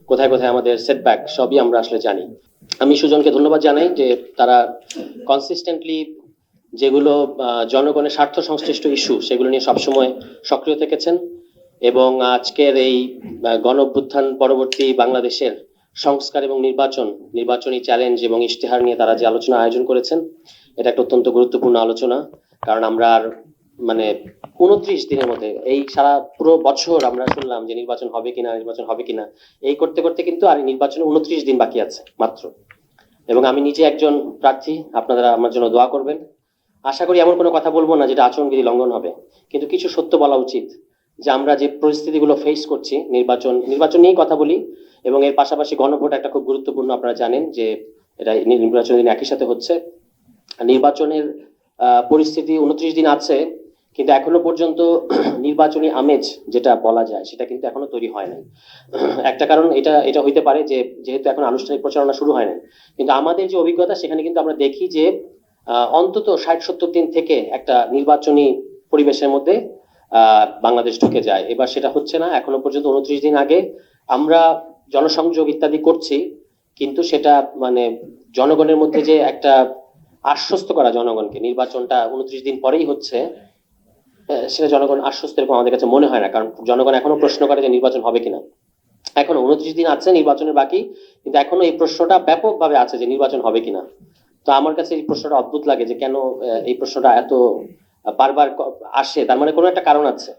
কোথায় কোথায় আমাদের সেটব্যাক সবই আমরা আসলে জানি। আমি সুজনকে ধন্যবাদ জানাই যে তারা কনসিস্টেন্টলি যেগুলো জনগণের স্বার্থ সংশ্লিষ্ট ইস্যু সেগুলো নিয়ে সবসময় সক্রিয় থেকেছেন এবং আজকের এই গণ অভ্যুত্থান পরবর্তী বাংলাদেশের সংস্কার এবং নির্বাচনী চ্যালেঞ্জ এবং ইশতেহার নিয়ে তারা যে আলোচনা আয়োজন করেছেন এটা একটা অত্যন্ত গুরুত্বপূর্ণ আলোচনা। কারণ আমরা আর মানে 29 দিনের মধ্যে এই সারা পুরো বছর আমরা শুনলাম যে নির্বাচন হবে কিনা এই করতে করতে কিন্তু আর নির্বাচনে 29 দিন বাকি আছে মাত্র। এবং আমি নিজে একজন প্রার্থী, আপনারা আমার জন্য দোয়া করবেন। আশা করি এমন কোনো কথা বলবো না যেটা আচরণবিধি লঙ্ঘন হবে, কিন্তু কিছু সত্য বলা উচিত যে আমরা যে পরিস্থিতিগুলো ফেস করছি নির্বাচন নিয়েই কথা বলি। এবং এর পাশাপাশি গণভোট একটা খুব গুরুত্বপূর্ণ, আপনারা জানেন যে এটা নির্বাচন দিন একই সাথে হচ্ছে। নির্বাচনের পরিস্থিতি 29 দিন আছে, কিন্তু এখনো পর্যন্ত নির্বাচনী আমেজ যেটা বলা যায় সেটা কিন্তু এখনো তৈরি হয় নাই। একটা কারণ এটা এটা হইতে পারে যে যেহেতু এখন আনুষ্ঠানিক প্রচারণা শুরু হয় নাই, কিন্তু আমাদের যে অভিজ্ঞতা সেখানে কিন্তু আমরা দেখি যে অন্তত 60-70 দিন থেকে একটা নির্বাচনী পরিবেশের মধ্যে বাংলাদেশ ঢুকে যায়। এবার সেটা হচ্ছে না, এখনো পর্যন্ত 29 দিন আগে আমরা জনসংযোগ ইত্যাদি করছি, কিন্তু সেটা মানে জনগণের মধ্যে যে একটা আশ্বস্ত করা জনগণকে নির্বাচনটা 29 দিন পরেই হচ্ছে, সেটা জনগণ আশ্বস্ত এরকম আমাদের কাছে মনে হয় না। কারণ জনগণ এখনো প্রশ্ন করে যে নির্বাচন হবে কিনা। এখনো 29 দিন আছে নির্বাচনের বাকি, কিন্তু এখনো এই প্রশ্নটা ব্যাপকভাবে আছে যে নির্বাচন হবে কিনা। তো আমার কাছে এই প্রশ্নটা অদ্ভুত লাগে যে কেন এই প্রশ্নটা এত বারবার আসে, তার মানে কোনো একটা কারণ আছে।